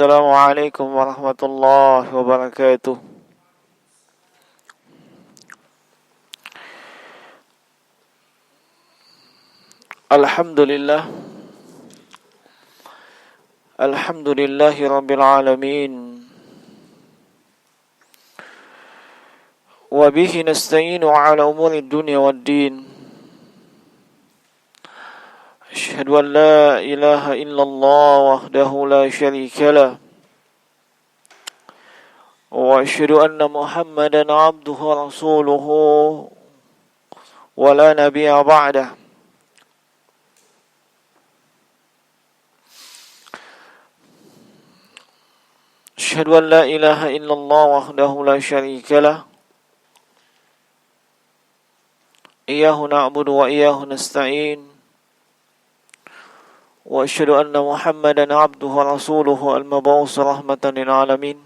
Assalamualaikum warahmatullahi wabarakatuh. Alhamdulillah. Alhamdulillahi rabbil alamin. Wa bihi nasta'inu ala umuri dunya waddin. Asyhadu an la ilaha illallah wahdahu la syarika lah. Wa asyhadu anna Muhammadan abduhu wa rasuluhu wa la nabiyya ba'dah. Asyhadu an la ilaha illallah wahdahu la syarika lah. Iyyahu na'budu wa iyyahu nasta'in. Wa asyhadu anna Muhammadan abduhu wa rasuluhu al-mab'uts rahmatan lil alamin.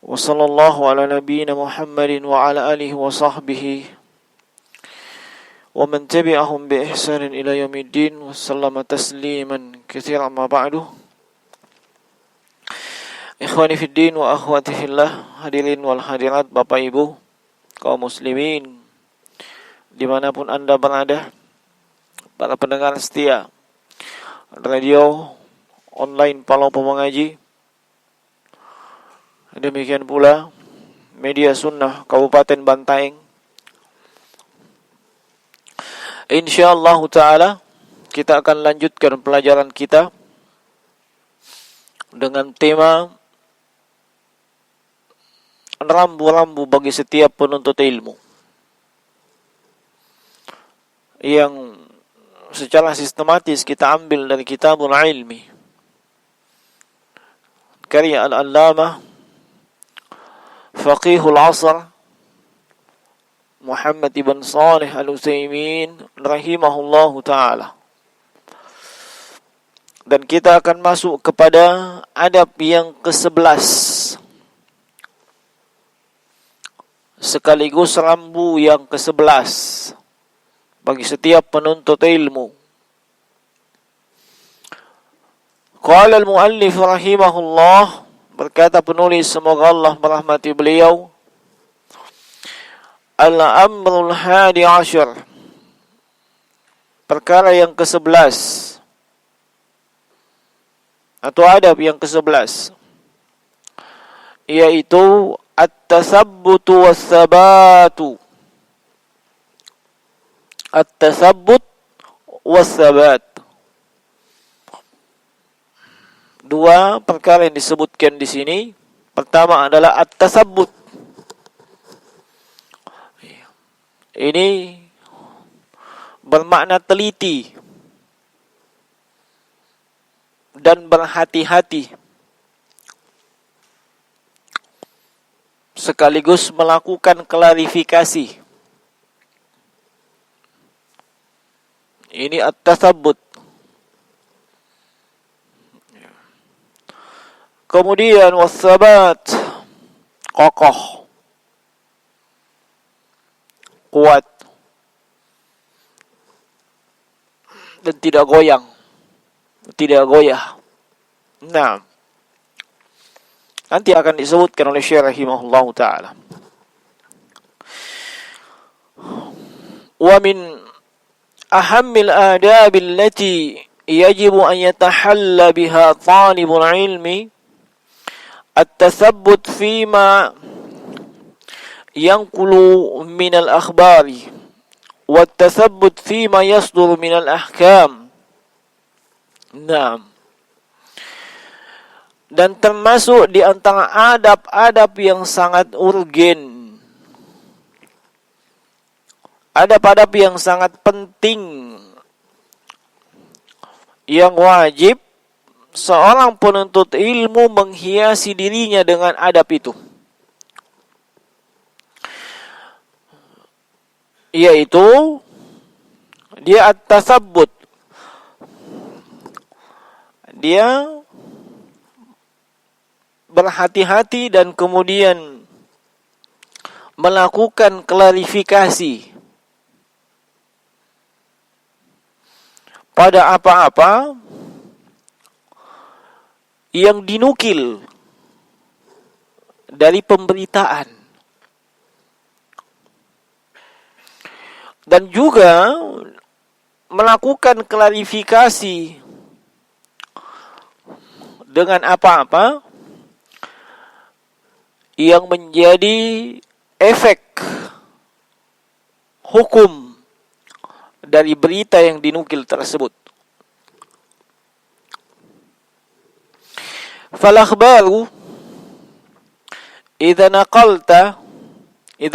Wa sallallahu ala nabiyyina Muhammadin wa ala alihi wa sahbihi wa man tabi'ahum bi ihsanin ila yaumiddin wa sallama tasliman katsiran ma ba'du. Ikhwani fid din wa akhwati fillah, hadirin wal hadirat, Bapak Ibu kaum muslimin dimanapun Anda berada, para pendengar setia radio online Palopo Mengaji, demikian pula media sunnah Kabupaten Bantaeng. Insyaallah ta'ala kita akan lanjutkan pelajaran kita dengan tema rambu-rambu bagi setiap penuntut ilmu, yang secara sistematis kita ambil dari Kitabul Ilmi karya Al-Allamah Faqihul Asr Muhammad ibn Shalih Al-Utsaimin rahimahullahu ta'ala. Dan kita akan masuk kepada adab yang ke-11 sekaligus rambu yang ke-11 bagi setiap penuntut ilmu. Qala al-muallif rahimahullah, berkata penulis semoga Allah merahmati beliau, al-amrul hadi asyar, perkara yang ke-11 atau adab yang ke-11, yaitu at-tasabbutu was-sabatu. At-tasabbut was-sabat. Dua perkara yang disebutkan di sini. Pertama adalah at-tasabbut. Ini bermakna teliti dan berhati-hati, sekaligus melakukan klarifikasi. Ini at-tasabbut. Kemudian was-sabat, kokoh, kuat, dan tidak goyang, tidak goyah. Nah, nanti akan disebutkan oleh Syekh rahimahullahu ta'ala. Wa min ahammil adabi allati yajibu an yatahalla biha talibul ilmi at-tathabbut fima yanqulu min al-akhbari wa at-tathabbut fima yasduru min al-ahkam. Naam. Dan termasuk di antara adab-adab yang sangat urgen, adab-adab yang sangat penting, yang wajib seorang penuntut ilmu menghiasi dirinya dengan adab itu, yaitu dia at-tasabbut. Dia berhati-hati dan kemudian melakukan klarifikasi pada apa-apa yang dinukil dari pemberitaan, dan juga melakukan klarifikasi dengan apa-apa yang menjadi efek hukum dari berita yang dinukil tersebut. Fal akhbaru idza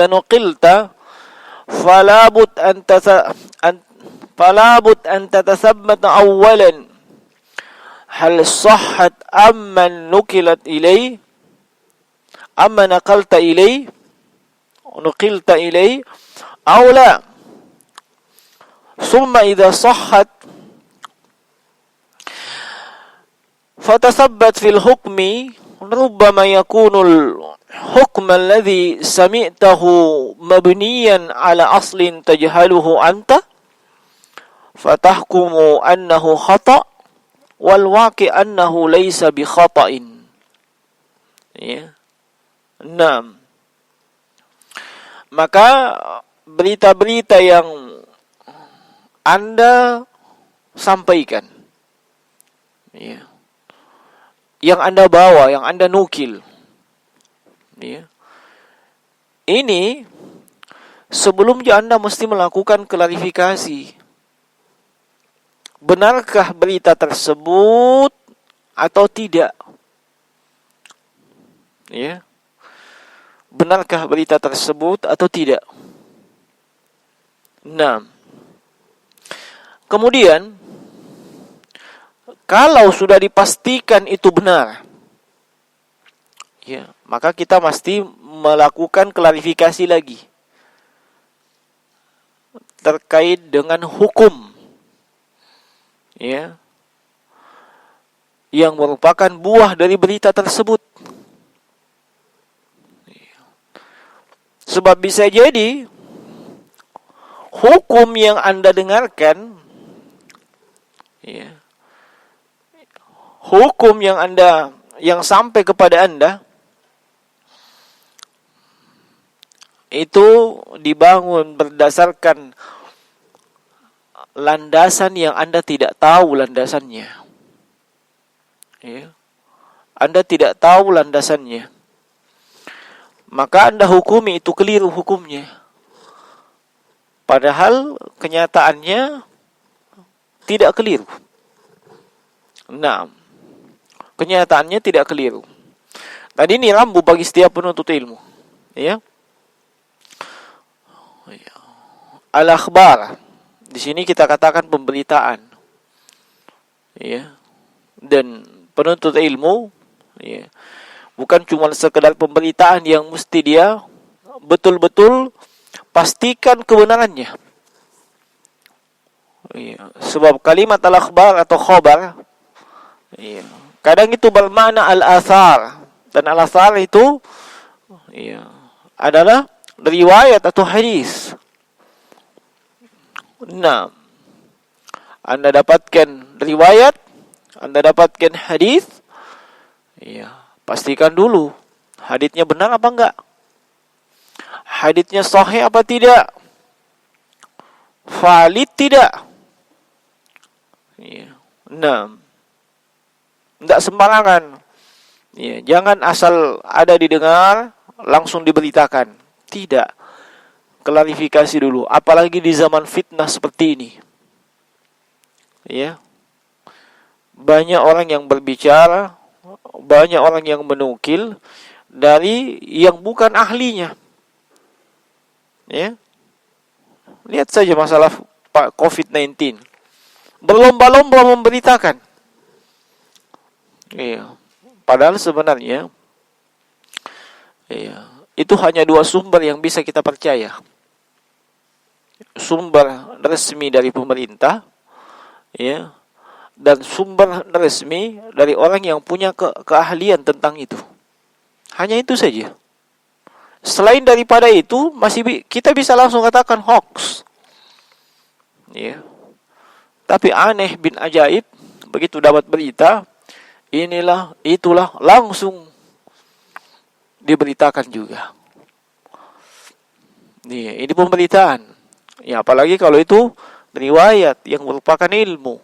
nuqilta fala bud an tatathabbata awwalan hal sahhat amman nuqilat ilay amma naqalta ilay nuqilta ilay aw la, thumma idza sahhat fatathabbat fil hukmi rubbama yakunul hukm alladhi sami'tahu mabniyan ala aslin tajhaluhu anta fatahkumu annahu khata' wal waqi' annahu laysa bi khata'in. Ya. 6. Maka berita-berita yang Anda sampaikan, ya, yang Anda bawa, yang Anda nukil, ya, ini sebelumnya Anda mesti melakukan klarifikasi. Benarkah berita tersebut atau tidak? Ya. Benarkah berita tersebut atau tidak? 6. Kemudian, kalau sudah dipastikan itu benar, ya, maka kita mesti melakukan klarifikasi lagi terkait dengan hukum, ya, yang merupakan buah dari berita tersebut. Sebab bisa jadi hukum yang Anda dengarkan, ya, hukum yang sampai kepada Anda itu dibangun berdasarkan landasan yang Anda tidak tahu landasannya. Ya. Anda tidak tahu landasannya. Maka Anda hukumi itu keliru hukumnya. Padahal kenyataannya tidak keliru. 6. Kenyataannya tidak keliru. Tadi ini rambu bagi setiap penuntut ilmu. Ya. Al-akhbar. Di sini kita katakan pemberitaan. Ya. Dan penuntut ilmu, ya, bukan cuma sekedar pemberitaan yang mesti dia betul-betul pastikan kebenarannya. Ya. Sebab kalimat al-akhbar atau khobar, ya, kadang itu bermakna al-athar. Dan al-athar itu, ya, adalah riwayat atau hadis. Nah, Anda dapatkan riwayat, Anda dapatkan hadis, ya, pastikan dulu hadisnya benar apa enggak, hadisnya sahih apa tidak, valid tidak. Ya. Nah, enggak sembarangan. Ya, jangan asal ada didengar langsung diberitakan. Tidak. Klarifikasi dulu, apalagi di zaman fitnah seperti ini. Ya. Banyak orang yang berbicara, banyak orang yang menukil dari yang bukan ahlinya. Ya. Lihat saja masalah COVID-19. Berlomba-lomba memberitakan. Ya. Padahal sebenarnya, ya, itu hanya 2 sumber yang bisa kita percaya. Sumber resmi dari pemerintah, ya, dan sumber resmi dari orang yang punya keahlian tentang itu. Hanya itu saja. Selain daripada itu, masih kita bisa langsung katakan hoax. Ya. Tapi aneh bin ajaib, begitu dapat berita, inilah, itulah, langsung diberitakan juga. Ini pemberitaan. Ya, apalagi kalau itu riwayat yang merupakan ilmu.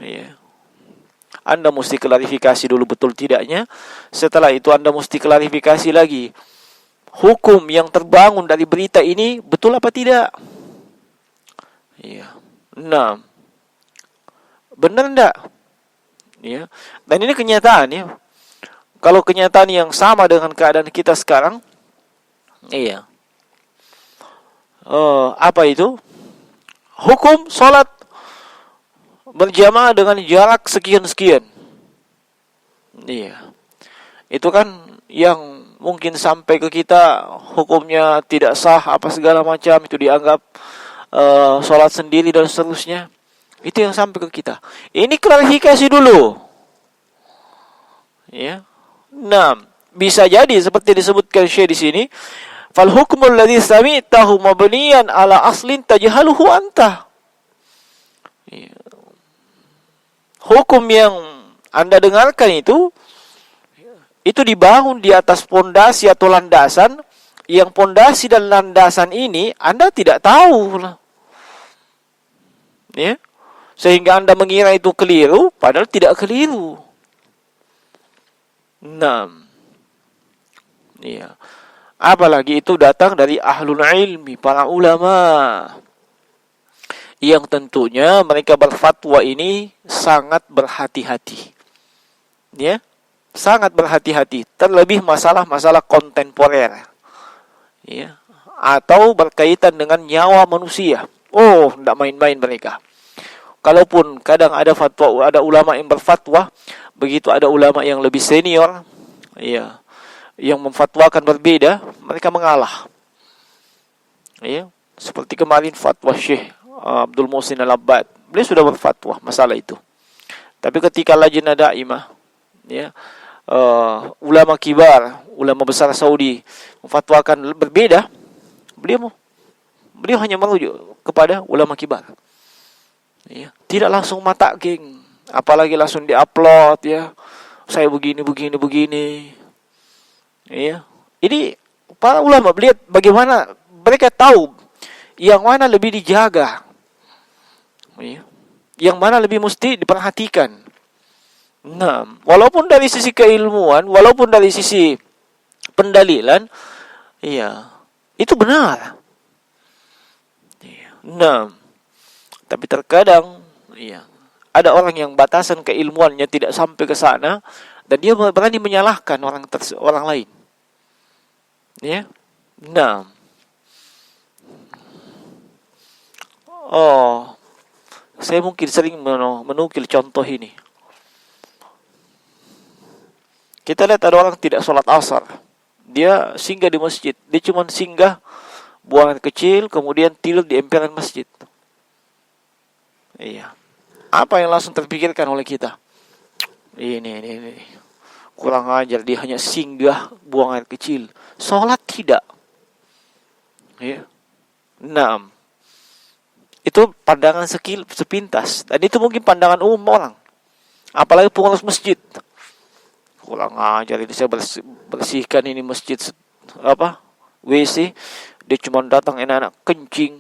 Ya. Anda mesti klarifikasi dulu betul tidaknya. Setelah itu Anda mesti klarifikasi lagi. Hukum yang terbangun dari berita ini betul apa tidak? Ya. Nah, benar enggak? Ya. Dan ini kenyataan ya. Kalau kenyataan yang sama dengan keadaan kita sekarang, iya. Apa itu? Hukum sholat berjamaah dengan jarak sekian-sekian. Iya. Itu kan yang mungkin sampai ke kita hukumnya tidak sah apa segala macam, itu dianggap sholat sendiri dan seterusnya. Itu yang sampai ke kita. Ini klarifikasi dulu. Ya. Nah, bisa jadi seperti disebutkan Syekh di sini, fal hukmul ladzi sami'tahu mabniyan ala aslin tajhaluhu anta. Ya. Hukum yang Anda dengarkan itu dibangun di atas pondasi atau landasan yang pondasi dan landasan ini Anda tidak tahu. Ya. Sehingga Anda mengira itu keliru padahal tidak keliru. Nah, iya. Apalagi itu datang dari ahlul ilmi, para ulama, yang tentunya mereka berfatwa ini sangat berhati-hati. Ya, sangat berhati-hati. Terlebih masalah-masalah kontemporer. Ya, atau berkaitan dengan nyawa manusia. Oh, tidak main-main mereka. Kalaupun kadang ada fatwa, ada ulama yang berfatwa, begitu ada ulama yang lebih senior, ya, yang memfatwakan berbeda, mereka mengalah. Ya, seperti kemarin fatwa Syekh Abdul Muhsin Al-Abbad, beliau sudah berfatwa masalah itu. Tapi ketika Lajnah Daimah, ya, ulama kibar, ulama besar Saudi memfatwakan berbeda, beliau hanya merujuk kepada ulama kibar. Ya, tidak langsung mata geng, apalagi langsung diupload ya. Saya begini. Ya. Ini para ulama lihat bagaimana mereka tahu yang mana lebih dijaga. Ya. Yang mana lebih mesti diperhatikan. Nah, walaupun dari sisi keilmuan, walaupun dari sisi pendalilan, iya, itu benar. Nah, tapi terkadang, iya, ada orang yang batasan keilmuannya tidak sampai ke sana dan dia berani menyalahkan orang lain. Ya. Nah. Saya mungkin sering menukil contoh ini. Kita lihat ada orang tidak sholat asar. Dia singgah di masjid. Dia cuma singgah buang air kecil, kemudian tidur di emperan masjid. Iya. Apa yang langsung terpikirkan oleh kita? Ini. Kurang ajar, dia hanya singgah buang air kecil. Sholat tidak. Ya. Nah, itu pandangan sepintas. Dan itu mungkin pandangan umum orang. Apalagi pengurus masjid. Kurang ajar, ini saya bersihkan ini masjid WC. Dia cuma datang enak-enak kencing.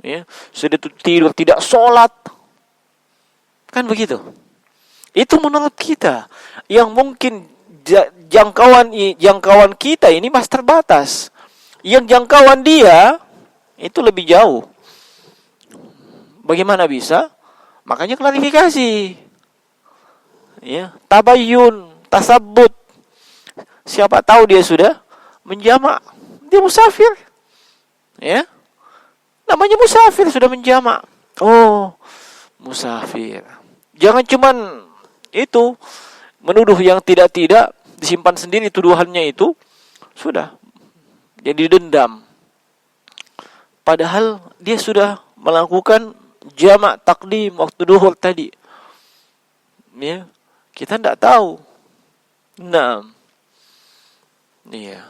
Ya. Sudah tidur, tidak sholat. Kan begitu. Itu menurut kita. Yang mungkin jangkauan kita ini masih terbatas. Yang jangkauan dia itu lebih jauh. Bagaimana bisa? Makanya klarifikasi. Ya, tabayyun, tasabbut. Siapa tahu dia sudah menjamak. Dia musafir. Ya. Namanya musafir sudah menjamak. Oh, musafir. Jangan cuman itu menuduh yang tidak-tidak, disimpan sendiri tuduhannya itu, sudah jadi dendam. Padahal dia sudah melakukan jamak takdim waktu duhur tadi. Ya, kita tidak tahu. Nah, iya.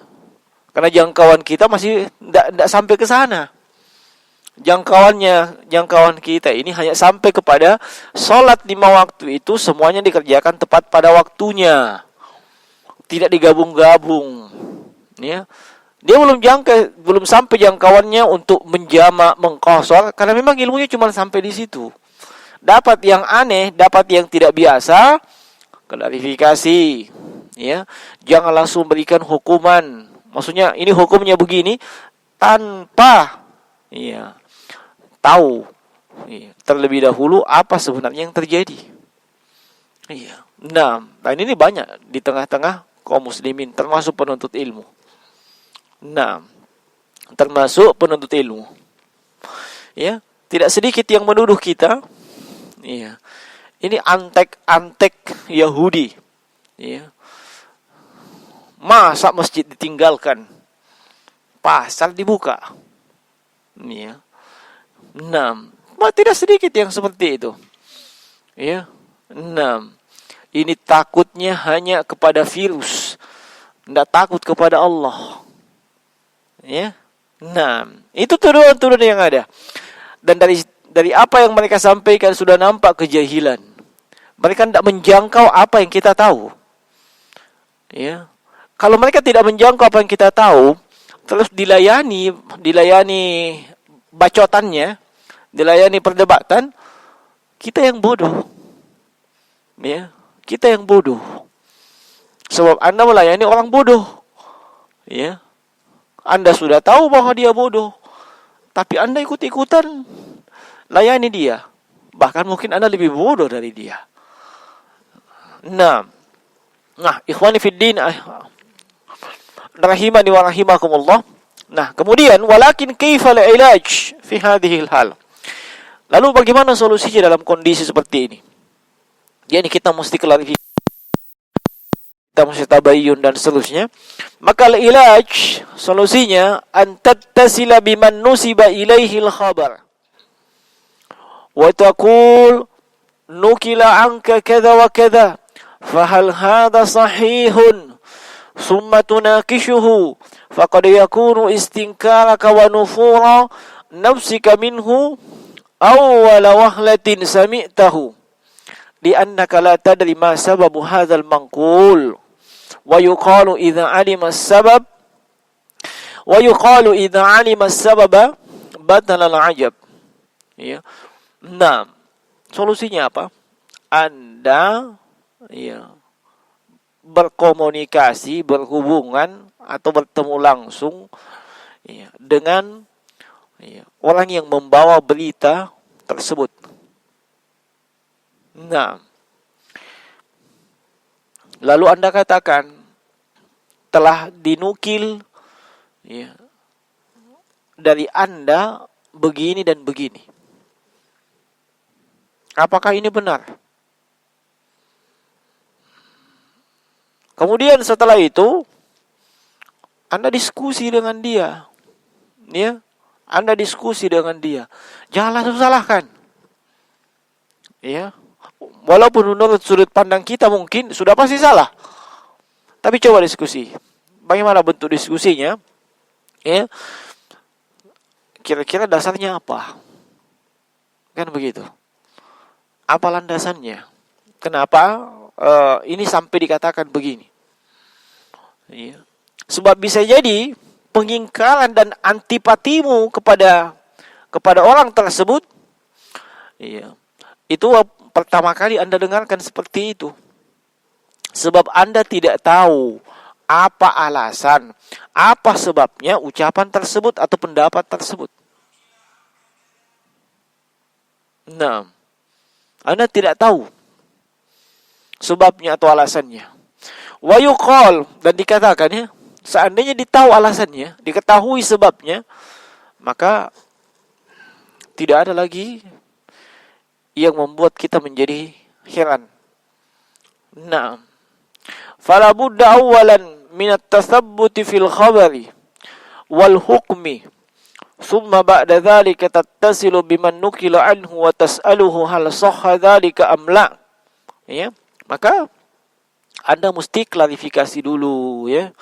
Karena jangkauan kita masih tidak sampai ke sana. jangkauan kita ini hanya sampai kepada sholat 5 waktu itu semuanya dikerjakan tepat pada waktunya, tidak digabung-gabung, ya. Dia belum sampai jangkauannya untuk menjamak, mengqashar, karena memang ilmunya cuma sampai di situ. Dapat yang aneh, dapat yang tidak biasa, klarifikasi, ya. Jangan langsung berikan hukuman. Maksudnya ini hukumnya begini tanpa, ya, tahu, ya, terlebih dahulu apa sebenarnya yang terjadi. Iya. Nah, ini banyak di tengah-tengah kaum muslimin, termasuk penuntut ilmu. Nah, termasuk penuntut ilmu. Ya, tidak sedikit yang menuduh kita, iya, ini antek-antek Yahudi. Ya. Masa masjid ditinggalkan? Pasar dibuka. Ya. Nah, tidak sedikit yang seperti itu. Ya. Nah, ini takutnya hanya kepada virus, tidak takut kepada Allah. Ya. Nah, itu tuduhan-tuduhan yang ada. Dan dari apa yang mereka sampaikan sudah nampak kejahilan. Mereka tidak menjangkau apa yang kita tahu. Ya. Kalau mereka tidak menjangkau apa yang kita tahu, terus dilayani bacotannya, dilayani perdebatan, kita yang bodoh. Ya, kita yang bodoh. Sebab Anda melayani orang bodoh. Ya. Anda sudah tahu bahwa dia bodoh, tapi Anda ikut-ikutan layani dia. Bahkan mungkin Anda lebih bodoh dari dia. Nah, ikhwani fiddin, rahimani wa rahimakumullah. Nah, kemudian walakin kaifa al-ilaj fi hadhihi al-hal. Lalu bagaimana solusinya dalam kondisi seperti ini? Jadi kita mesti klarifikasi, kita mesti tabayyun dan seterusnya. Maka al-ilaj, solusinya an tattasila biman nusiba ilaihi al-khabar wa taqul nukila anka kadza wa kadza fahal hadha sahihun thumma tunakishuhu faqad yakunu istinkaraka wa nufura nafsika minhu awwala wahlatin sami'tahu li'annaka la tadri ma sababu hadzal manqul wa yuqalu idza 'alima as-sababa batala al-'ajab. Ya. Nah, solusinya apa? Anda, ya, berkomunikasi, berhubungan atau bertemu langsung, ya, dengan, ya, orang yang membawa berita tersebut. Nah, lalu Anda katakan telah dinukil, ya, dari Anda begini dan begini. Apakah ini benar? Kemudian setelah itu Anda diskusi dengan dia. Ya, Anda diskusi dengan dia. Jangan langsung salahkan. Ya. Walaupun menurut sudut pandang kita mungkin sudah pasti salah. Tapi coba diskusi. Bagaimana bentuk diskusinya? Ya. Kira-kira dasarnya apa? Kan begitu. Apa landasannya? Kenapa ini sampai dikatakan begini? Ya. Sebab bisa jadi pengingkaran dan antipatimu kepada orang tersebut, ya, itu pertama kali Anda dengarkan seperti itu. Sebab Anda tidak tahu apa alasan, apa sebabnya ucapan tersebut atau pendapat tersebut. Nah, Anda tidak tahu sebabnya atau alasannya. Wa yuqal, dan dikatakan, ya, seandainya ditahu alasannya, diketahui sebabnya, maka tidak ada lagi yang membuat kita menjadi heran. Nah, fala budda awalan min at-tathabbuti fil khabari wal hukmi thumma ba'da dhalika tattasilu biman nukila anhu wa tas'aluhu hal sahha dhalika am la. Ya, maka Anda mesti klarifikasi dulu, ya,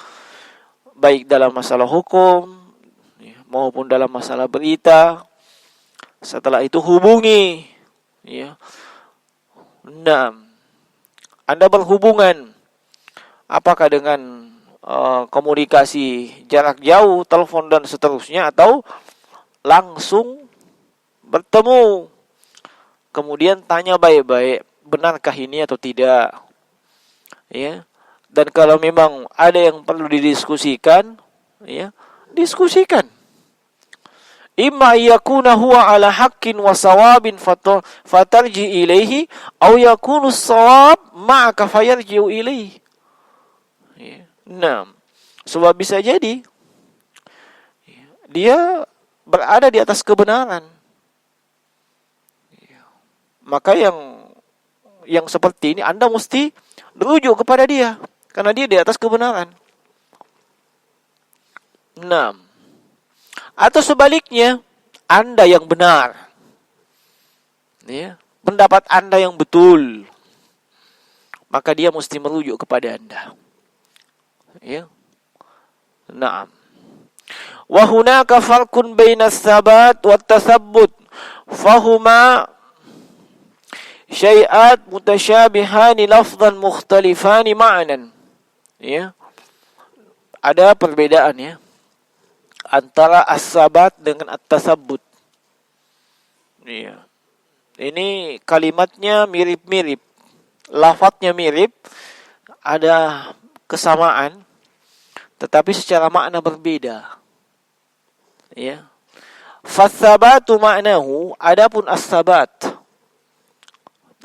baik dalam masalah hukum, ya, maupun dalam masalah berita, Setelah itu hubungi. Ya. Nah, Anda berhubungan apakah dengan komunikasi jarak jauh, telepon dan seterusnya, atau langsung bertemu. Kemudian tanya baik-baik, benarkah ini atau tidak? Ya. Dan kalau memang ada yang perlu didiskusikan, ya, diskusikan. Imma yakuna huwa ala haqqin wa sawabin fatarji ilaihi aw yakunu as-sawab ma'aka fayarji'u ilaihi. Ya. Nah, sebab bisa jadi dia berada di atas kebenaran. Ya. Maka yang seperti ini Anda mesti merujuk kepada dia karena dia di atas kebenaran. Nah, atau sebaliknya, Anda yang benar. Ya, pendapat Anda yang betul. Maka dia mesti merujuk kepada Anda. Ya. Naam. Wa hunaka farqun baina as-sabat wa at-tathabbut. Fahuma syai'at mutasyabihani lafdhan mukhtalifani ma'nan. Ya. Ada perbedaan ya antara as-sabat dengan at-tasabbut. Iya. Ini kalimatnya mirip-mirip. Lafadznya mirip, ada kesamaan, tetapi secara makna berbeda. Ya. Fas-sabatu ma'nahu, adapun as-sabat.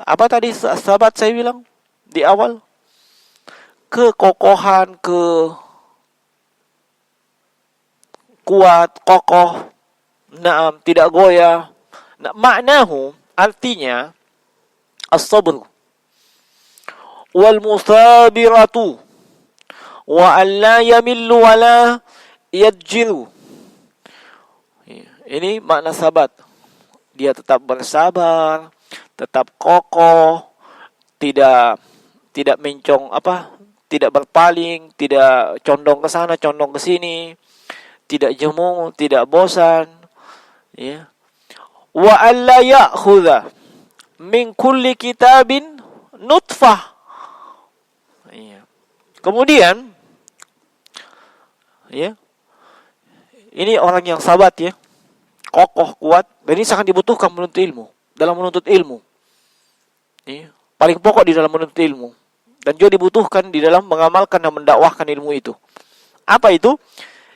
Apa tadi as-sabat saya bilang di awal? Kekokohan, kuat, kokoh, naam, tidak goyah. Nah, maknahu artinya as-sabr wal musabiratu wa an la yamillu wa la yadjiru. Ini makna sabat. Dia tetap bersabar, tetap kokoh, tidak mencong tidak berpaling, tidak condong ke sana, condong ke sini. Tidak jemu, tidak bosan, ya. Wa alla ya'khudha min kulli kitabin nutfah. Ya. Kemudian, ya, ini orang yang sabat ya, kokoh, kuat, dan ini sangat dibutuhkan menuntut ilmu, dalam menuntut ilmu. Ya. Paling pokok di dalam menuntut ilmu, dan juga dibutuhkan di dalam mengamalkan dan mendakwahkan ilmu itu. Apa itu?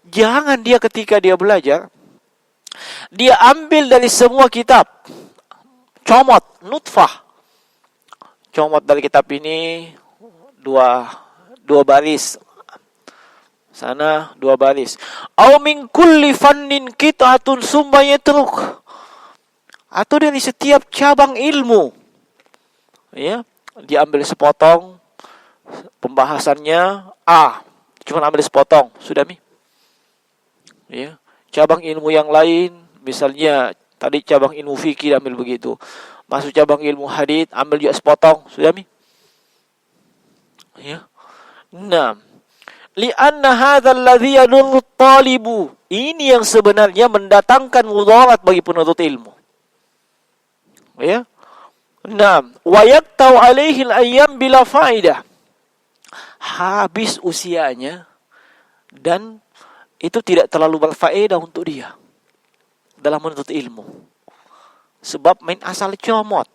Jangan dia ketika dia belajar, dia ambil dari semua kitab, comot, nutfah. Comot dari kitab ini dua baris, sana 2 baris. Au min kulli fannin qit'atun summa yatruk. Atau dari setiap cabang ilmu, ya, diambil sepotong pembahasannya, cuma ambil sepotong, sudah ya, cabang ilmu yang lain, misalnya tadi cabang ilmu fikih ambil begitu, masuk cabang ilmu hadits ambil juga sepotong, sudah ya. Nah, li'anna hadzal ladzi yadurru talibu, ini yang sebenarnya mendatangkan mudarat bagi penuntut ilmu, ya. Nah, wa yaqtau alaihi al-ayyam bila faidah, habis usianya dan itu tidak terlalu berfaedah untuk dia dalam menuntut ilmu. Sebab main asal comot.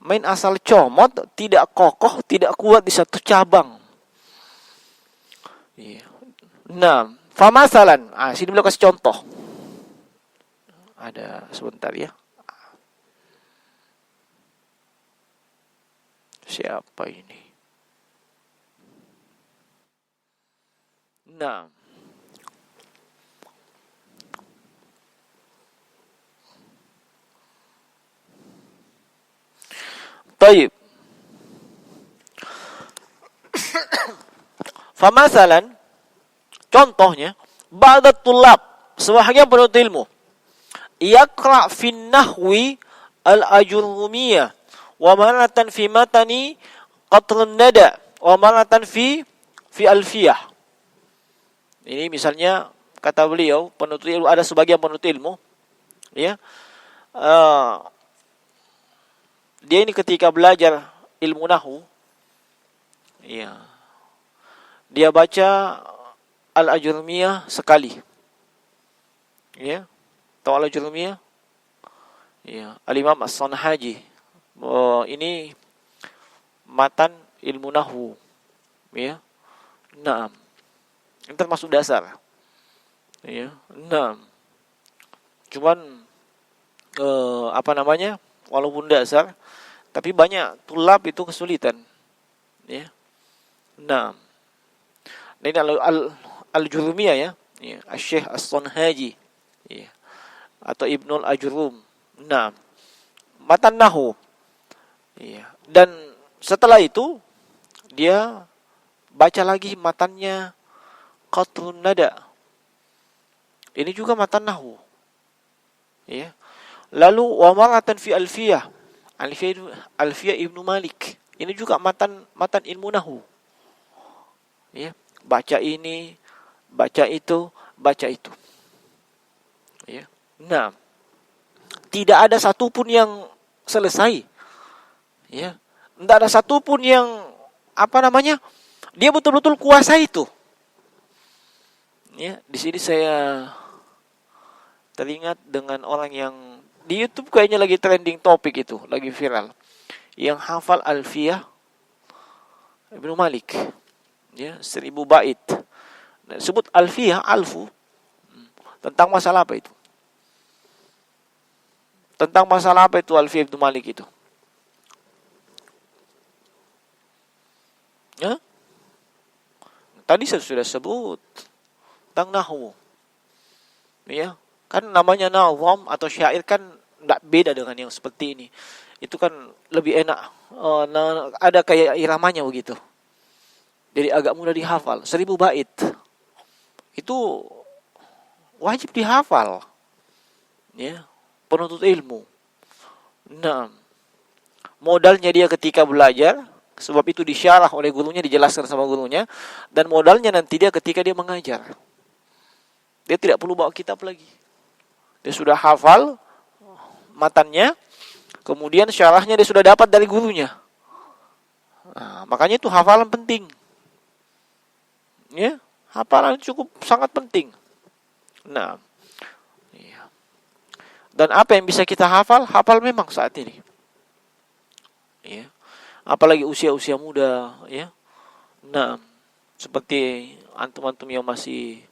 Main asal comot, tidak kokoh, tidak kuat di satu cabang. Nah, famasalan. Sini beliau kasih contoh. Ada sebentar ya. Siapa ini? Nah, taib. Famasalan, contohnya, ba'da tulab, sebahagian penuntut ilmu, yaqra' fin nahwi al-ajurumiyah, wa maratan fi matani qatlun nada, wa maratan fi alfiyah. Ini misalnya kata beliau, penuntut ilmu, ada sebagian penuntut ilmu, Ya. Uh, dia ini ketika belajar ilmu nahwu, ya, dia baca Al-Ajurumiyah sekali. Ya. Tahu Al-Ajurumiyah? Ya, Al-Imam As-Sanhaji. Ini matan ilmu nahwu. Ya. Naam. Ini termasuk dasar. Ya. Naam. Cuman walaupun dasar, tapi banyak tulab itu kesulitan. Ya. Naam. Ini Al-Jurumiyah ya. Ya, Asy-Syaikh As-Sanhaji. Ya. Atau Ibnul Ajrum. Naam. Matan nahwu. Ya. Dan setelah itu dia baca lagi matannya Qatrun Nada. Ini juga matan nahwu. Ya. Lalu wa maratan fi Alfiyah. Alfiyah Ibnu Malik. Ini juga matan ilmu nahwu. Ya, baca ini, baca itu, baca itu. Ya. Nah, tidak ada satupun yang selesai. Ya. Tidak ada satupun yang dia betul-betul kuasa itu. Ya, di sini saya teringat dengan orang yang di YouTube kayaknya lagi trending topik itu, lagi viral. Yang hafal Alfiyah Ibnu Malik. Ya, 1000 bait. Nah, sebut Alfiyah, alfu. Tentang masalah apa itu? Tentang masalah apa itu Alfiyah Ibnu Malik itu? Ya? Tadi saya sudah sebut tentang nahwu. Ya, kan namanya nazam atau syair kan tidak beda dengan yang seperti ini. Itu kan lebih enak. Ada kayak iramanya begitu. Jadi agak mudah dihafal. 1000 bait. Itu wajib dihafal. Ya, penuntut ilmu. Nah, modalnya dia ketika belajar, sebab itu disyarah oleh gurunya, dijelaskan sama gurunya, dan modalnya nanti dia ketika dia mengajar. Dia tidak perlu bawa kitab lagi. Dia sudah hafal matannya, kemudian syarahnya dia sudah dapat dari gurunya. Nah, makanya itu hafalan penting. Ya, hafalan cukup sangat penting. Nah, iya. Dan apa yang bisa kita hafal? Hafal memang saat ini. Ya. Apalagi usia-usia muda, ya. Nah, seperti antum-antum yang masih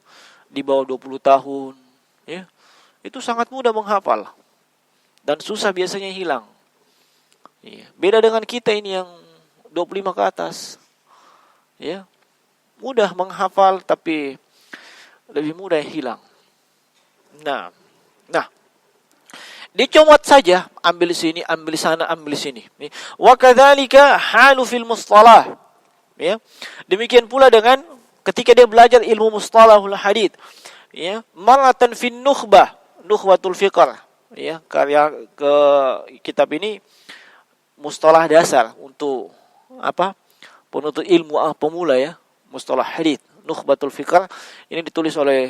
di bawah 20 tahun, ya. Itu sangat mudah menghafal. Dan susah biasanya hilang. Ya. Beda dengan kita ini yang 25 ke atas. Ya. Mudah menghafal tapi lebih mudah hilang. Nah, dicomot saja, ambil sini, ambil sana, ambil sini. Wa kadzalika halu fil mustalah. Ya. Demikian pula dengan ketika dia belajar ilmu mustalahul hadits. Ya, maratan fin nukhbah, nukhwatul fiqh. Ya, karya ke kitab ini mustalah dasar untuk penuntut ilmu pemula ya, mustalah hadits, nukhbatul fiqh. Ini ditulis oleh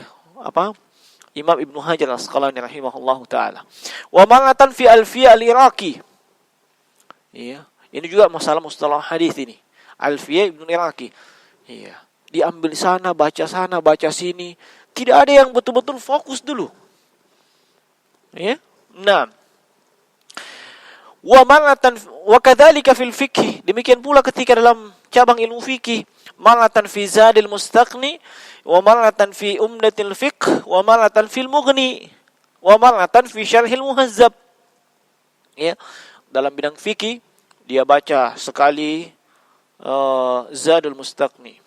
Imam Ibnu Hajar Al-Asqalani rahimahullahu taala. Wa maratan fi Alfiyah Al-Iraqi. Ya, ini juga masalah mustalah hadits ini. Alfiyah Ibnu Iraqi. Iya, diambil sana, baca sini. Tidak ada yang betul-betul fokus dulu. Ya. Nah. Wa maratan wa kadzalika fil fiqh. Demikian pula ketika dalam cabang ilmu fikih, maratan fi Zadil Mustaqni, wa maratan fi Umdatil Fiqh, wa maratan fil Mughni, wa maratan fi Syarhil Muhazzab. Ya. Dalam bidang fikih dia baca sekali Zadul Mustaqni.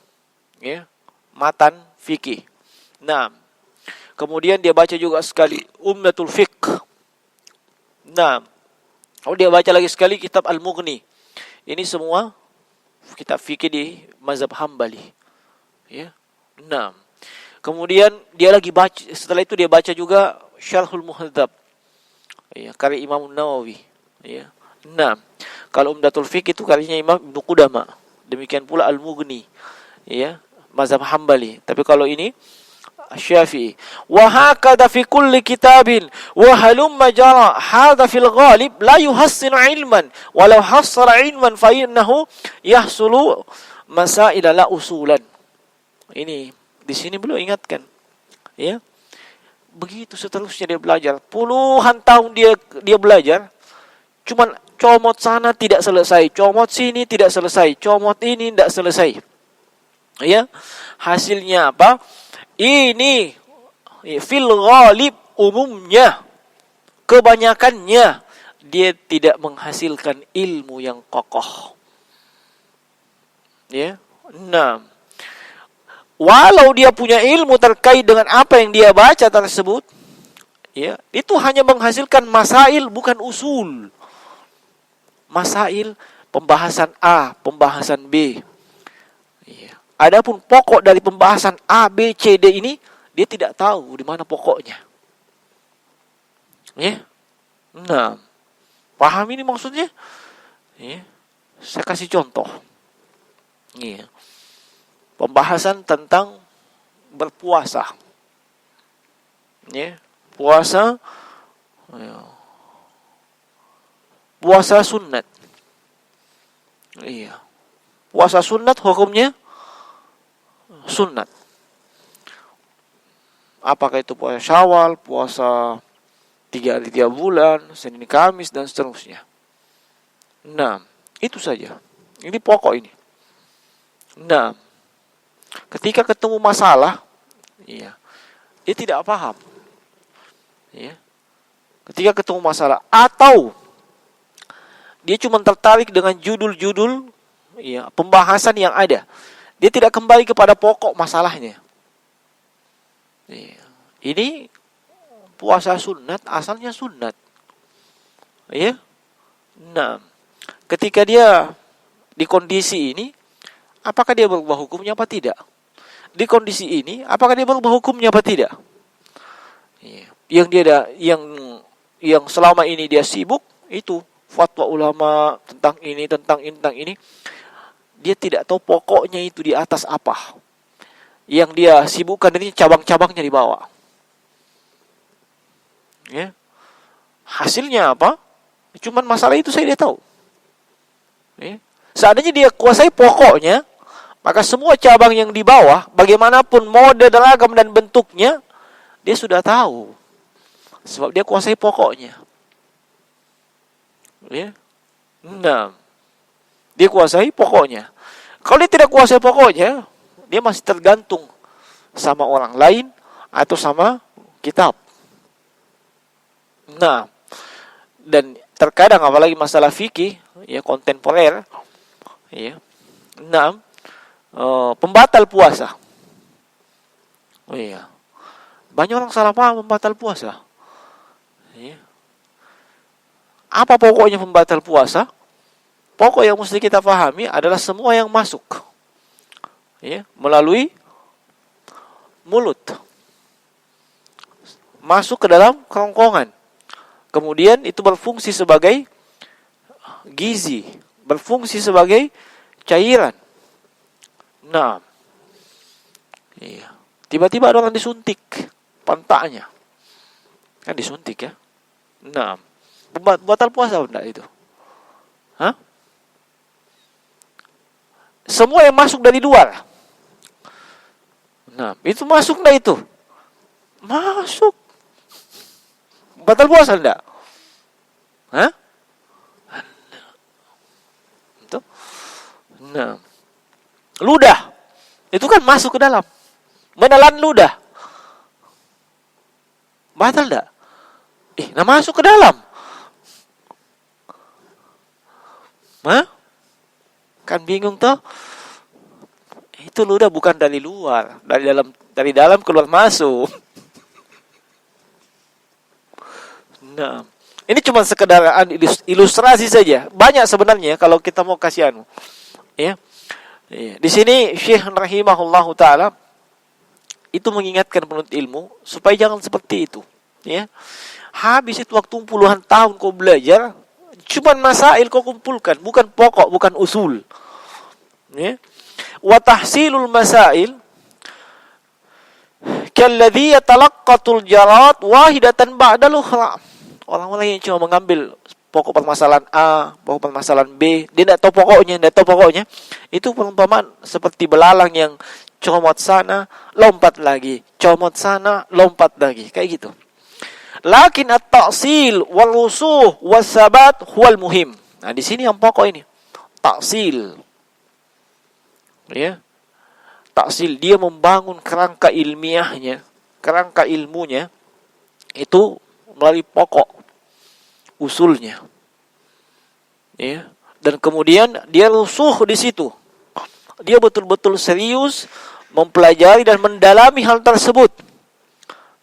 Ya. Matan fikih. Nah, kemudian dia baca juga sekali Umdatul Fiqh. Nah, dia baca lagi sekali kitab Al-Mughni. Ini semua kitab fikih di mazhab Hambali. Ya. Nah, kemudian dia lagi baca, setelah itu dia baca juga Syarhul Muhadzab. Ya, karya Imam Nawawi. Ya. Nah, kalau Umdatul Fiqh itu karyanya Imam Ibnu Qudamah. Demikian pula Al-Mughni. Ya, mazhab Hambali. Tapi kalau ini Syafi'i. Wa hakadha fi kulli kitabin wa halumma jara hadha fil ghalib la yuhassinu ilman walau hassara ilman fa innahu yahsulu masaila la usulan. Ini di sini beliau ingatkan, ya. Begitu seterusnya dia belajar. Puluhan tahun dia belajar, cuman comot sana tidak selesai, comot sini tidak selesai, comot ini tidak selesai. Ya. Hasilnya apa? Ini fil ghalib, umumnya, kebanyakannya dia tidak menghasilkan ilmu yang kokoh. Ya. Nah, walau dia punya ilmu terkait dengan apa yang dia baca tersebut, ya, itu hanya menghasilkan masail bukan usul. Masail, pembahasan A, pembahasan B. Ya. Adapun pokok dari pembahasan A, B, C, D ini dia tidak tahu di mana pokoknya. Ya. Nah, paham ini maksudnya? Ya. Saya kasih contoh. Ya. Pembahasan tentang berpuasa. Ya. Puasa, ya. Puasa sunat. Iya. Puasa sunat hukumnya sunat. Apakah itu puasa Syawal, puasa 3 hari 3 bulan, Senin Kamis dan seterusnya. Nah, itu saja. Ini pokok ini. Nah, ketika ketemu masalah, iya, dia tidak paham. Ya. Ketika ketemu masalah atau dia cuma tertarik dengan judul-judul, ya, pembahasan yang ada. Dia tidak kembali kepada pokok masalahnya. Ya. Ini puasa sunat, asalnya sunat. Ya. Nah, ketika dia di kondisi ini, apakah dia berubah hukumnya apa tidak? Di kondisi ini, apakah dia berubah hukumnya apa tidak? Ya. Yang selama ini dia sibuk itu fatwa ulama tentang ini. Dia tidak tahu pokoknya itu di atas apa. Yang dia sibukkan ini cabang-cabangnya di bawah. Ya. Hasilnya apa? Cuman masalah itu saya dia tahu. Ya. Seandainya dia kuasai pokoknya, maka semua cabang yang di bawah, bagaimanapun mode, ragam dan bentuknya, dia sudah tahu. Sebab dia kuasai pokoknya. Ya. Nah, dia kuasai pokoknya. Kalau dia tidak kuasai pokoknya, dia masih tergantung sama orang lain atau sama kitab. Nah, dan terkadang apalagi masalah fikih, ya, kontemporer, ya. Nah, pembatal puasa. Oh iya. Banyak orang salah paham pembatal puasa. Ya. Apa pokoknya pembatal puasa? Pokok yang mesti kita pahami adalah semua yang masuk, ya, melalui mulut, masuk ke dalam kerongkongan, kemudian itu berfungsi sebagai gizi, berfungsi sebagai cairan. Nah, iya. Tiba-tiba ada orang disuntik pantatnya, kan disuntik ya. Nah, batal puasa enggak itu? Hah? Semua yang masuk dari luar. Nah, itu masuk enggak itu? Masuk. Batal puasa enggak? Hah? Itu. Nah. Ludah. Itu kan masuk ke dalam. Menelan ludah. Batal enggak? Nah masuk ke dalam. Hah? Kan bingung toh? Itu ludah bukan dari luar, dari dalam keluar masuk. Nah, ini cuma sekedar ilustrasi saja. Banyak sebenarnya kalau kita mau kasih anu. Ya. Di sini Syekh rahimahullahu taala itu mengingatkan penuntut ilmu supaya jangan seperti itu, ya. Habis itu waktu puluhan tahun kau belajar, cuman masail kau kumpulkan, bukan pokok, bukan usul. Ya. Wa tahsilul masail kalladzi yatalaqqatul jarat wahidatan ba'dal ukhra. Orang-orang yang cuma mengambil pokok permasalahan A, pokok permasalahan B, dia tidak tahu pokoknya, itu perumpamaan seperti belalang yang comot sana, lompat lagi, comot sana, lompat lagi, kayak gitu. Lakin at-ta'sil wal rusuh was sabat huwal muhim. Nah, di sini yang pokok ini. Ta'sil. Ya. Ta'sil, dia membangun kerangka ilmiahnya, kerangka ilmunya itu melalui pokok usulnya. Ya. Dan kemudian dia rusuh di situ. Dia betul-betul serius mempelajari dan mendalami hal tersebut.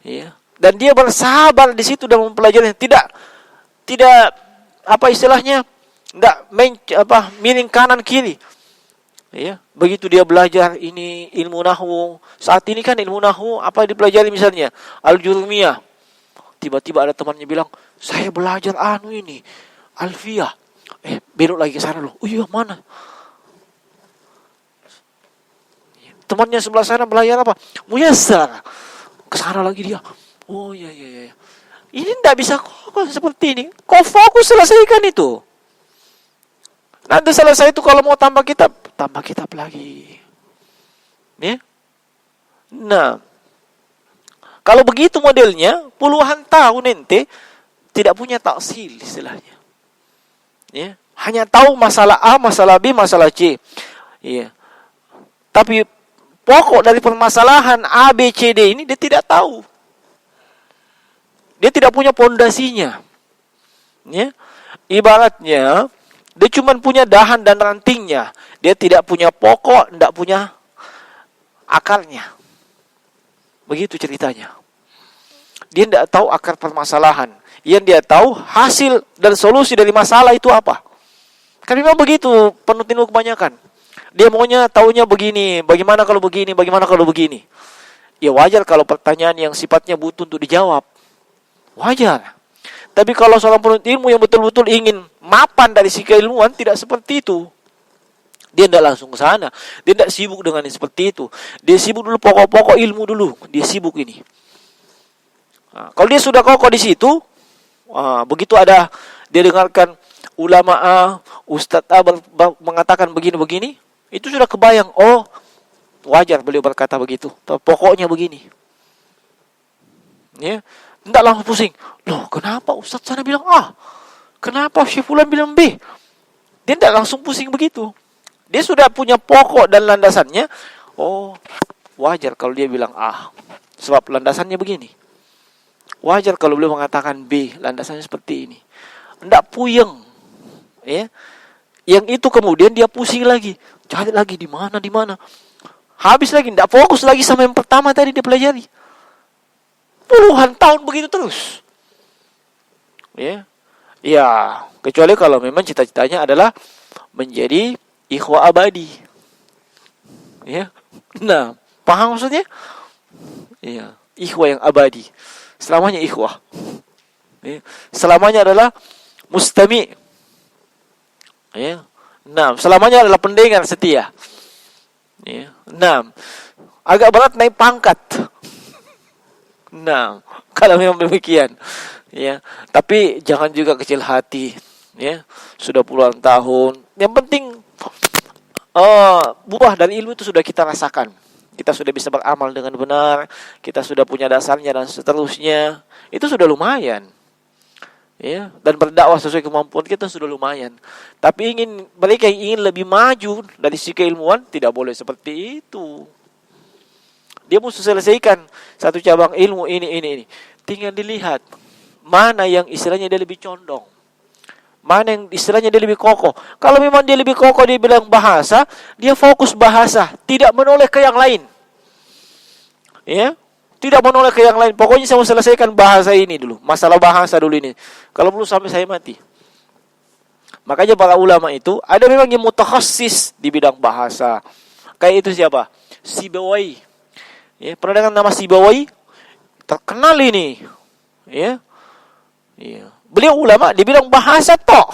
Ya. Dan dia bersabar di situ dan mempelajari, tidak apa istilahnya? Enggak miring kanan kiri. Ya, begitu dia belajar ini ilmu nahwu. Saat ini kan ilmu nahwu apa dipelajari misalnya? Al-Jurmiyah. Tiba-tiba ada temannya bilang, "Saya belajar ini, Alfiyah." Belok lagi ke sana loh. Oh iya, mana? Temannya sebelah sana belajar apa? Muyassar. Ke sana lagi dia. Oh iya. Ini tidak bisa kok seperti ini. Kau fokus selesaikan itu. Nanti selesai itu kalau mau tambah kitab lagi. Ya? Nah, kalau begitu modelnya, puluhan tahun ente tidak punya taksil istilahnya. Ya, hanya tahu masalah A, masalah B, masalah C. Ya. Tapi pokok dari permasalahan A, B, C, D ini dia tidak tahu. Dia tidak punya pondasinya. Ya. Ibaratnya dia cuma punya dahan dan rantingnya. Dia tidak punya pokok, tidak punya akarnya. Begitu ceritanya. Dia tidak tahu akar permasalahan. Yang dia tahu hasil dan solusi dari masalah itu apa. Kan memang begitu penuntut ilmu kebanyakan. Dia maunya taunya begini, bagaimana kalau begini, bagaimana kalau begini. Ya wajar kalau pertanyaan yang sifatnya butuh untuk dijawab. Wajar. Tapi kalau seorang penuntut ilmu yang betul-betul ingin mapan dari si keilmuan, tidak seperti itu. Dia tidak langsung ke sana. Dia tidak sibuk dengan yang seperti itu. Dia sibuk dulu pokok-pokok ilmu dulu. Dia sibuk ini. Nah, kalau dia sudah kokoh di situ, begitu ada dia dengarkan ulama A, Ustadz A mengatakan begini-begini, itu sudah kebayang. Oh, wajar beliau berkata begitu. Pokoknya begini. Ya, tidak langsung pusing. Loh, kenapa Ustadz sana bilang A? Kenapa Syekh Fulan bilang B? Dia tidak langsung pusing begitu. Dia sudah punya pokok dan landasannya. Oh, wajar kalau dia bilang A, sebab landasannya begini. Wajar kalau beliau mengatakan B, landasannya seperti ini. Tidak puyeng. Ya. Yang itu kemudian dia pusing lagi. Cari lagi di mana. Habis lagi, tidak fokus lagi sama yang pertama tadi dia pelajari. Puluhan tahun begitu terus. Ya. Ya, kecuali kalau memang cita-citanya adalah menjadi ikhwah abadi. Ya. Nah, paham maksudnya? Ya, ikhwah yang abadi. Selamanya ikhwah. Ya. Selamanya adalah mustami. Ya. Nah, selamanya adalah pendengar setia. Ya. Nah, agak berat naik pangkat. Nah, kalau memang demikian. Ya, tapi jangan juga kecil hati. Ya, sudah puluhan tahun. Yang penting buah dari ilmu itu sudah kita rasakan. Kita sudah bisa beramal dengan benar. Kita sudah punya dasarnya dan seterusnya. Itu sudah lumayan. Ya, dan berdakwah sesuai kemampuan kita sudah lumayan. Tapi mereka yang ingin lebih maju dari sisi keilmuan tidak boleh seperti itu. Dia mesti selesaikan satu cabang ilmu ini. Tinggal dilihat mana yang istilahnya dia lebih condong. Mana yang istilahnya dia lebih kokoh. Kalau memang dia lebih kokoh, dia bilang bahasa, dia fokus bahasa, tidak menoleh ke yang lain. Ya, tidak menoleh ke yang lain. Pokoknya saya mau selesaikan bahasa ini dulu. Masalah bahasa dulu ini. Kalau perlu sampai saya mati. Makanya para ulama itu ada memang yang mutakhassis di bidang bahasa. Kayak itu siapa? Sibawai. Ya, pernah dengar nama Sibawai? Terkenal ini. Ya. Iya. Beliau ulama di bidang bahasa toh.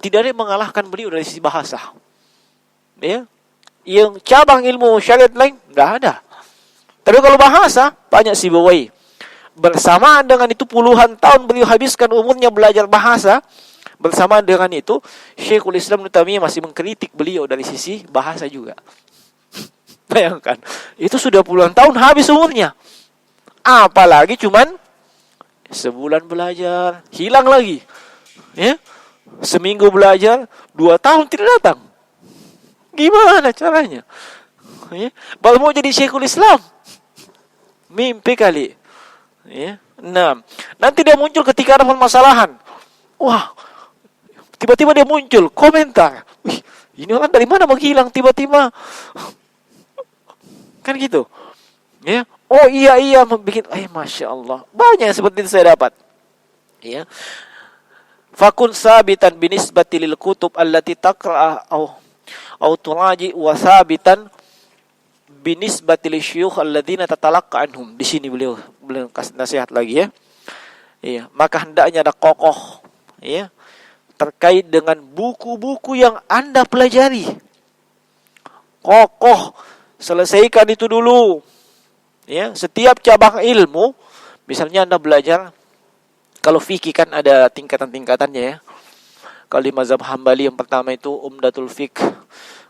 Tidak ada yang mengalahkan beliau dari sisi bahasa. Ya. Yang cabang ilmu syariat lain enggak ada. Tapi kalau bahasa, banyak Sibawayh. Bersamaan dengan itu puluhan tahun beliau habiskan umurnya belajar bahasa. Bersamaan dengan itu, Syekhul Islam Ibnu Taimiyah masih mengkritik beliau dari sisi bahasa juga. Bayangkan, itu sudah puluhan tahun habis umurnya. Apalagi cuman sebulan belajar, hilang lagi. Ya, seminggu belajar, 2 tahun tidak datang. Gimana caranya? Ya, baru mau jadi Syekhul Islam. Mimpi kali. Ya. Nah, nanti dia muncul ketika ada permasalahan. Wah, tiba-tiba dia muncul komentar. Wih, ini orang dari mana menghilang tiba-tiba? Kan gitu. Ya. Oh iya membuat, masya Allah. Banyak yang seperti itu saya dapat. Ya. Fakun sabitan binisbati lil kutub allati taqra'ah au turaji wa sabitan binisbati lisyuyukh alladzina tatalaqqa anhum. Di sini beliau kasih nasihat lagi ya. Iya, maka hendaknya ada kokoh ya terkait dengan buku-buku yang Anda pelajari. Kokoh, selesaikan itu dulu. Ya, setiap cabang ilmu, misalnya Anda belajar, kalau fikih kan ada tingkatan-tingkatannya ya. Kalau di mazhab Hambali yang pertama itu Umdatul Fiqh,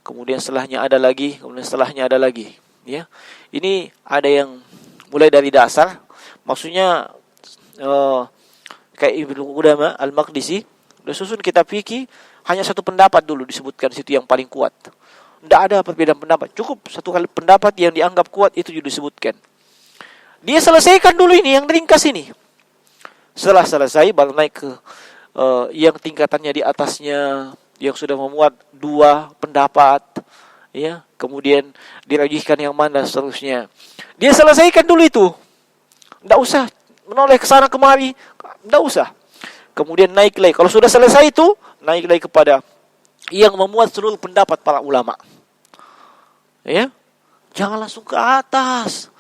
kemudian setelahnya ada lagi, kemudian setelahnya ada lagi. Ya, ini ada yang mulai dari dasar, maksudnya kayak Ibnu Qudamah Al-Maqdisi, udah susun kitab fikih, hanya satu pendapat dulu disebutkan situ yang paling kuat. Tidak ada perbedaan pendapat, cukup satu kali pendapat yang dianggap kuat itu juga disebutkan. Dia selesaikan dulu ini yang ringkas ini. Setelah selesai baru naik ke yang tingkatannya di atasnya, yang sudah memuat 2 pendapat, ya, kemudian dirajihkan yang mana seterusnya. Dia selesaikan dulu itu. Tidak usah menoleh ke sana kemari, tidak usah. Kemudian naik lagi. Kalau sudah selesai itu, naik lagi kepada yang memuat seluruh pendapat para ulama. Ya, jangan langsung ke atas.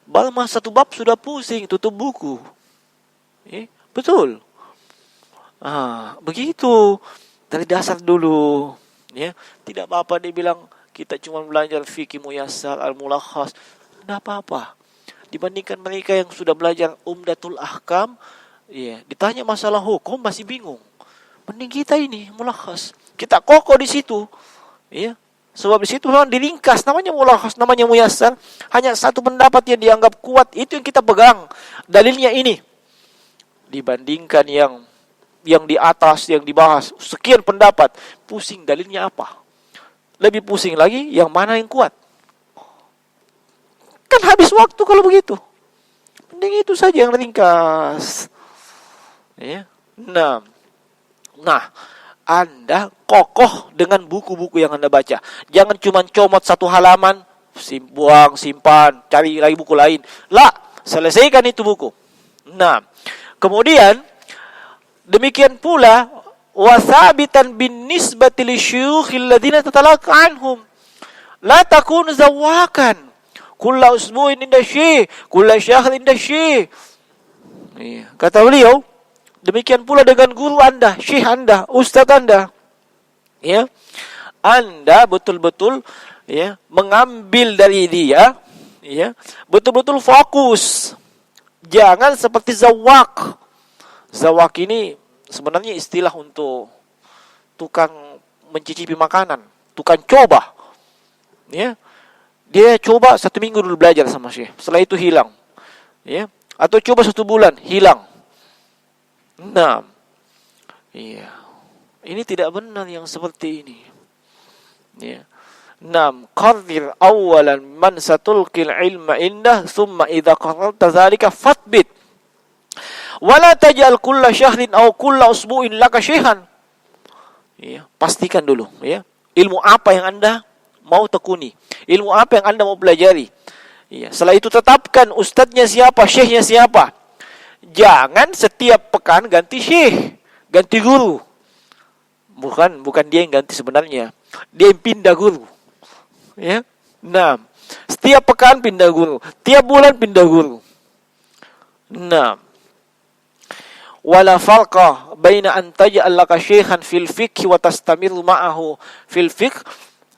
Balma satu bab sudah pusing, tutup buku. Betul. Begitu. Dari dasar dulu. Ya, tidak apa-apa dia bilang kita cuma belajar fikih muyassar, al-mulakhas. Tidak apa-apa. Dibandingkan mereka yang sudah belajar Umdatul Ahkam, ya, ditanya masalah hukum masih bingung. Mending kita ini mulakhas. Kita kokoh di situ. Ya. Sebab di situ memang diringkas, namanya mulakhas, namanya muyassar. Hanya satu pendapat yang dianggap kuat, itu yang kita pegang. Dalilnya ini. Dibandingkan yang di atas, yang dibahas, sekian pendapat. Pusing dalilnya apa? Lebih pusing lagi, yang mana yang kuat? Kan habis waktu kalau begitu. Mending itu saja yang ringkas. Ya. Nah, Anda kokoh dengan buku-buku yang Anda baca. Jangan cuma comot satu halaman, simpan, cari lagi buku lain. Selesaikan itu buku. Nah, kemudian demikian pula wasabitan bin nisbati lisyuyukhil ladzina tatalaqqa anhum. La takun zawakan. Kulla usbu'in inda syekh, kulla syahrin inda syekh. Kata beliau, demikian pula dengan guru Anda, syekh Anda, ustaz Anda. Ya. Anda betul-betul ya mengambil dari dia, ya, betul-betul fokus. Jangan seperti zawak. Zawak ini sebenarnya istilah untuk tukang mencicipi makanan, tukang coba. Ya. Dia coba 1 minggu dulu belajar sama syekh, setelah itu hilang. Ya. Atau coba 1 bulan, hilang. Nah, iya. Ini tidak benar yang seperti ini. Ya. Qarrir awalan man satulqil ilma indah, thumma idza qarrarta dzalika fathbit. Wala taj'al kulla syahrin aw kulla usbu'in laka syekhan. Ya, pastikan dulu ya. Ilmu apa yang Anda mau tekuni? Ilmu apa yang Anda mau pelajari? Ya, setelah itu tetapkan ustadznya siapa, syekhnya siapa. Jangan setiap pekan ganti syekh, ganti guru. Bukan dia yang ganti sebenarnya. Dia yang pindah guru. Ya. Nah, setiap pekan pindah guru, tiap bulan pindah guru. Nah, wala farqa baina an taj'al laka syaikhan fil fiqh wa tastamiru ma'ahu fil fiqh,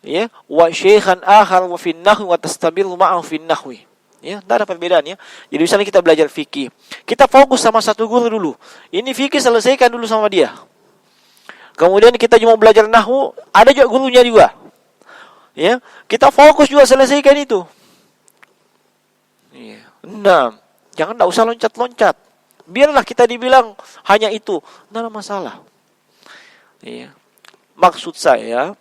ya, wa syaikhan akhar wa fil nahwi wa tastamiru ma'ahu fil nahwi. Ya, tidak ada perbedaan ya. Jadi misalnya kita belajar fikih, kita fokus sama satu guru dulu. Ini fikih selesaikan dulu sama dia. Kemudian kita cuma belajar nahwu, ada juga gurunya juga. Ya, kita fokus juga selesaikan itu. Ya. Nah, jangan enggak usah loncat-loncat. Biarlah kita dibilang hanya itu, tidak ada masalah. Ya. Maksud saya,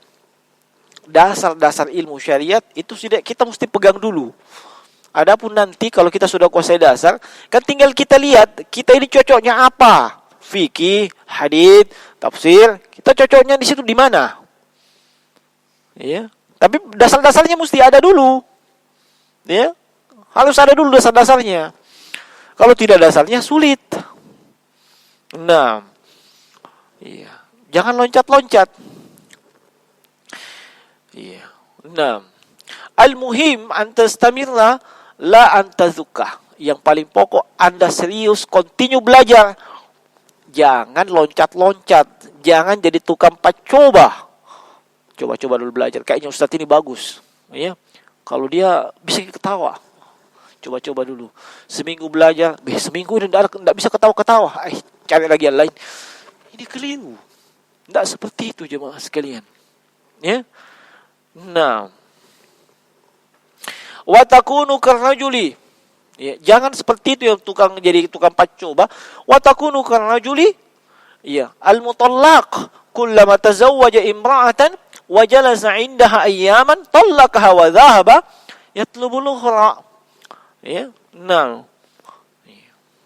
dasar-dasar ilmu syariat itu tidak kita mesti pegang dulu. Adapun nanti kalau kita sudah kuasai dasar, kan tinggal kita lihat kita ini cocoknya apa. Fikih, hadits, tafsir, kita cocoknya di situ di mana? Ya. Tapi dasar-dasarnya mesti ada dulu. Ya. Harus ada dulu dasar-dasarnya. Kalau tidak dasarnya sulit. Nah, iya. Jangan loncat-loncat. Iya. Nah, al-muhim antastamirna la antazukah. Yang paling pokok Anda serius, continue belajar. Jangan loncat-loncat. Jangan jadi tukang pacoba. Coba-coba dulu belajar. Kayaknya Ustadz ini bagus. Ya. Kalau dia bisa ketawa. Coba-coba dulu. Seminggu belajar. Seminggu ini tidak bisa ketawa-ketawa. Cari lagi yang lain. Ini keliru. Tidak seperti itu jemaah sekalian. Ya. Nah. Wa takunu karrajuli. Ya, jangan seperti itu yang jadi tukang pacoba. Wa takunu karrajuli. Ya, al-mutallaq kullama tazawwaja imra'atan wa jalasa 'indaha ayyaman talaqaha wa dhahaba yatlubul ukhra. Ya. Nah.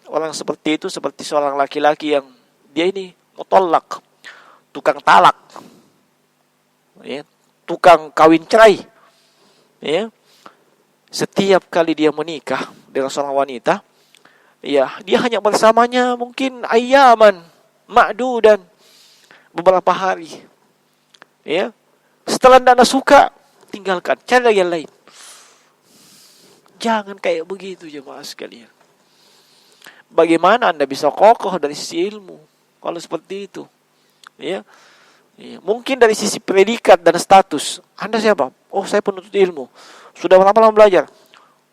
Orang seperti itu seperti seorang laki-laki yang dia ini mutallaq, tukang talak. Ya, tukang kawin cerai. Ya. Setiap kali dia menikah dengan seorang wanita, ya, dia hanya bersamanya mungkin ayyaman, ma'dudan, beberapa hari. Ya. Setelah Anda suka, tinggalkan, cari lagi yang lain. Jangan kayak begitu jemaah sekalian. Bagaimana Anda bisa kokoh dari sisi ilmu kalau seperti itu? Ya. Ya. Mungkin dari sisi predikat dan status. Anda siapa? Oh, saya penuntut ilmu. Sudah berapa lama belajar?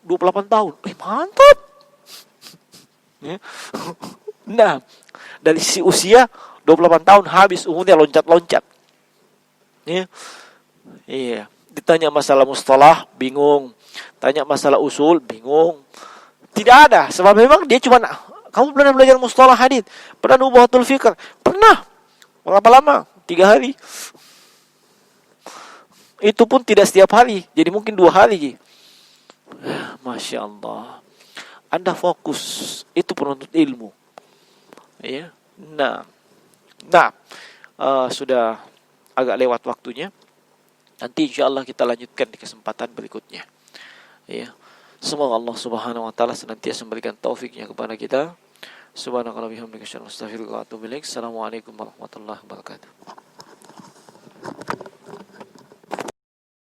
28 tahun. Mantap. Ya. Nah, dari sisi usia 28 tahun habis umurnya loncat-loncat. Ya. Iya. Ditanya masalah mustalah, bingung. Tanya masalah usul, bingung. Tidak ada. Sebab memang dia cuma, kamu pernah belajar mustalah hadits? Pernah nubuhatul fikr? Pernah. Berapa lama? 3 hari. Itu pun tidak setiap hari. Jadi mungkin 2 hari. Masya Allah. Anda fokus. Itu penuntut ilmu. Ya. Nah, sudah agak lewat waktunya. Nanti insya Allah kita lanjutkan di kesempatan berikutnya. Ya. Semoga Allah Subhanahu wa taala senantiasa memberikan taufiknya kepada kita. Subhanakallahumma wa bihamdika asyhadu an la ilaha illa anta astaghfiruka wa atubu ilaik. Assalamualaikum warahmatullahi wabarakatuh.